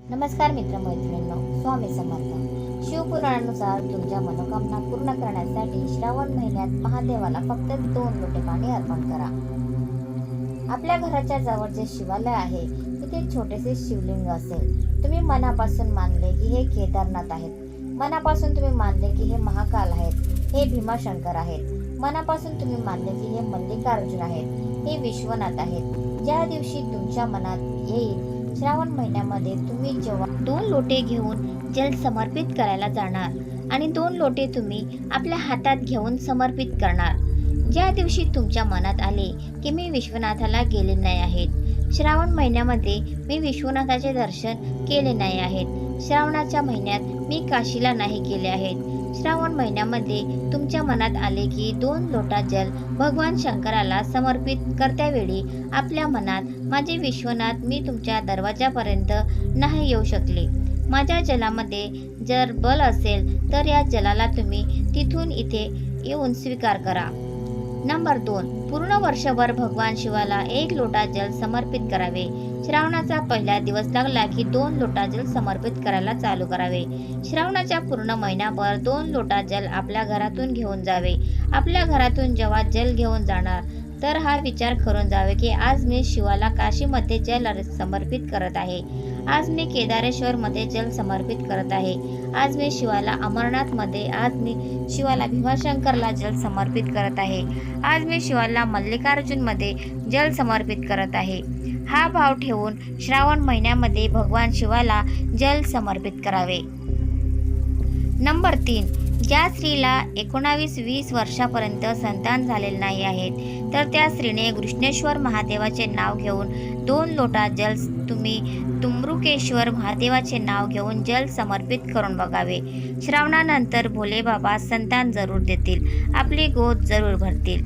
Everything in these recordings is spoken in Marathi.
नमस्कार मित्रमैत्रिणींनो, स्वामी समर्थ. शिवपुराणानुसार तुमच्या मनोकामना पूर्ण करण्यासाठी श्रावण महिन्यात महादेवाला फक्त 2 लोटे पाणी अर्पण करा. आपल्या घराच्या जवळ जे शिवालय आहे तिथे छोटेसे शिवलिंग असेल, तुम्ही मनापासून मानले की हे केदारनाथ आहेत, मनापासून तुम्ही मानले की हे महाकाल आहेत, हे भीमाशंकर आहेत, मनापासून तुम्ही मानले की हे मल्लिकार्जुन आहेत, हे विश्वनाथ आहेत. ज्या दिवशी तुमच्या मनात येईल श्रावण महिन्यामध्ये तुम्ही जेव्हा 2 लोटे घेऊन जल समर्पित करायला जाणार आणि 2 लोटे तुम्ही आपल्या हातात घेऊन समर्पित करणार. ज्या दिवशी तुमच्या मनात आले की मी विश्वनाथाला गेले नाही आहेत, श्रावण महिन्यामध्ये मी विश्वनाथाचे दर्शन केले नाही आहेत, श्रावणाच्या महिन्यात मी काशीला नाही गेले आहेत, श्रावण महिन्यामध्ये तुमच्या मनात आले की 2 लोटा जल भगवान शंकराला समर्पित करत्यावेळी आपल्या मनात माझे विश्वनाथ, मी तुमच्या दरवाजापर्यंत नाही येऊ शकले, माझ्या जलामध्ये जर बल असेल तर या जलाला तुम्ही तिथून इथे येऊन स्वीकार करा. नंबर 2, पूर्ण वर्षभर भगवान शिवाला 1 लोटा जल समर्पित करावे. श्रावणाचा पहिला दिवस लागला की 2 लोटा जल समर्पित करायला चालू करावे. श्रावणाच्या पूर्ण महिनाभर 2 लोटा जल आपल्या घरातून घेऊन जावे. आपल्या घरातून जेव्हा जल घेऊन जाणार तर हा विचार करून जावे की आज मी शिवाला काशीमध्ये जल समर्पित करत आहे, आज मी केदारेश्वरमध्ये जल समर्पित करत आहे, आज मी शिवाला अमरनाथमध्ये, आज मी शिवाला भीमाशंकरला जल समर्पित करत आहे, आज मी शिवाला मल्लिकार्जुनमध्ये जल समर्पित करत आहे. हा भाव ठेवून श्रावण महिन्यामध्ये भगवान शिवाला जल समर्पित करावे. नंबर 3, ज्या स्त्रीला 19-20 वर्षापर्यंत संतान झालेले नाही आहेत तर त्या स्त्रीने घृष्णेश्वर महादेवाचे नाव घेऊन 2 लोटा जल तुम्ही तुंबरुकेश्वर महादेवाचे नाव घेऊन जल समर्पित करून बघावे. श्रावणानंतर भोले बाबा संतान जरूर देतील, आपली गोद जरूर भरतील.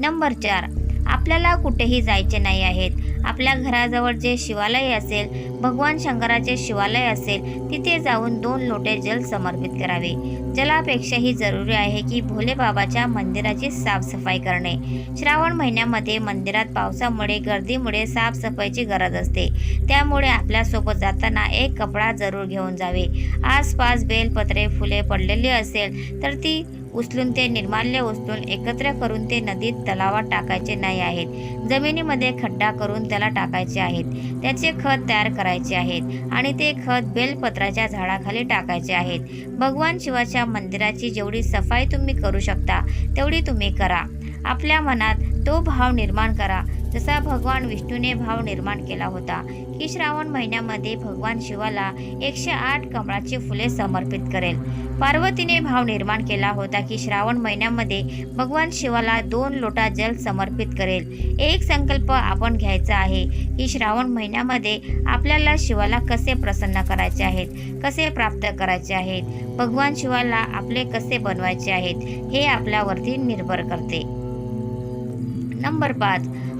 नंबर 4, आपल्याला कुठेही जायचे नाही आहेत. आपल्या घराजवळ जे शिवालय असेल, भगवान शंकराचे शिवालय असेल, तिथे जाऊन 2 लोटे जल समर्पित करावे. जलापेक्षाही जरुरी आहे की भोले बाबाच्या मंदिराची साफसफाई करणे. श्रावण महिन्यामध्ये मंदिरात पावसामुळे, गर्दीमुळे साफसफाईची गरज असते. त्यामुळे आपल्यासोबत जाताना एक कपडा जरूर घेऊन जावे. आसपास बेलपत्रे, फुले पडलेली असेल तर ती उचलून, ते निर्माल्य उचलून एकत्र करून ते नदीत, तलावात टाकायचे नाही आहेत. जमिनीमध्ये खड्डा करून त्याला टाकायचे आहेत. त्याचे खत तयार करायचे आहेत आणि ते खत बेलपत्राच्या झाडाखाली टाकायचे आहेत. भगवान शिवाच्या मंदिराची जेवढी सफाई तुम्ही करू शकता तेवढी तुम्ही करा. आपल्या मनात तो भाव निर्माण करा जसा भगवान विष्णूने भाव निर्माण केला होता की श्रावण महिन्यामध्ये भगवान शिवाला 108 कमळाची फुले समर्पित करेल. पार्वतीने भाव निर्माण केला होता की श्रावण महिन्यामध्ये भगवान शिवाला 2 लोटा जल समर्पित करेल. एक संकल्प आपण घ्यायचा आहे की श्रावण महिन्यामध्ये आपल्याला शिवाला कसे प्रसन्न करायचे आहेत, कसे प्राप्त करायचे आहेत, भगवान शिवाला आपले कसे बनवायचे आहेत, हे आपल्यावरती निर्भर करते. नंबर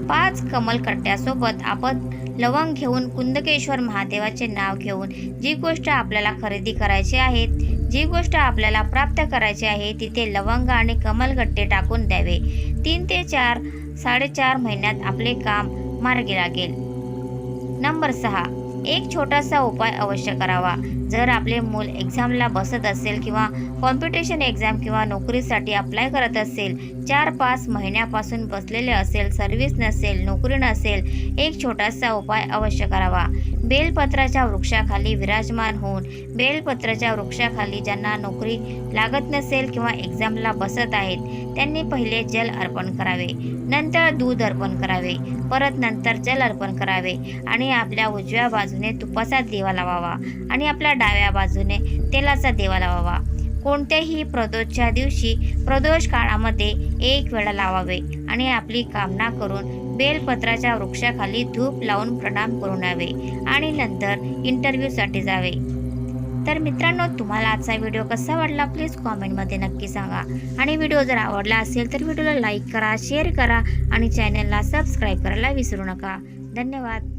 5 कमलकट्ट्यासोबत आपण लवंग घेऊन कुंदकेश्वर महादेवाचे नाव घेऊन जी गोष्ट आपल्याला खरेदी करायची आहे, जी गोष्ट आपल्याला प्राप्त करायची आहे, तिथे लवंग आणि कमलगट्टे टाकून द्यावे. 3 ते 4-4.5 महिन्यात आपले काम मार्गी लागेल. नंबर 6, एक छोटासा उपाय अवश्य करावा. जर आपले मूल एक्झामला बसत असेल किंवा कॉम्पिटिशन एक्झाम किंवा नोकरीसाठी अप्लाय करत असेल, 4-5 महिन्यापासून बसलेले असेल, सर्व्हिस नसेल, नोकरी नसेल, एक छोटासा उपाय अवश्य करावा. बेलपत्राच्या वृक्षाखाली विराजमान होऊन, बेलपत्राच्या वृक्षाखाली ज्यांना नोकरी लागत नसेल किंवा एक्झामला बसत आहेत त्यांनी पहिले जल अर्पण करावे, नंतर दूध अर्पण करावे, परत नंतर जल अर्पण करावे आणि आपल्या उजव्या बाजूने तुपाचा दिवा लावावा आणि आपल्या डाव्या बाजूने तेलाचा दिवा लावावा. कोणत्याही प्रदोषच्या दिवशी, प्रदोष काळामध्ये 1 वेळा लावावे आणि आपली कामना करून बेलपत्राच्या वृक्षाखाली धूप लावून प्रणाम करून यावे आणि नंतर इंटरव्ह्यूसाठी जावे. तर मित्रांनो, तुम्हाला आजचा व्हिडिओ कसा वाटला प्लीज कॉमेंटमध्ये नक्की सांगा आणि व्हिडिओ जर आवडला असेल तर व्हिडिओला लाईक करा, शेअर करा आणि चॅनलला सबस्क्राईब करायला विसरू नका. धन्यवाद.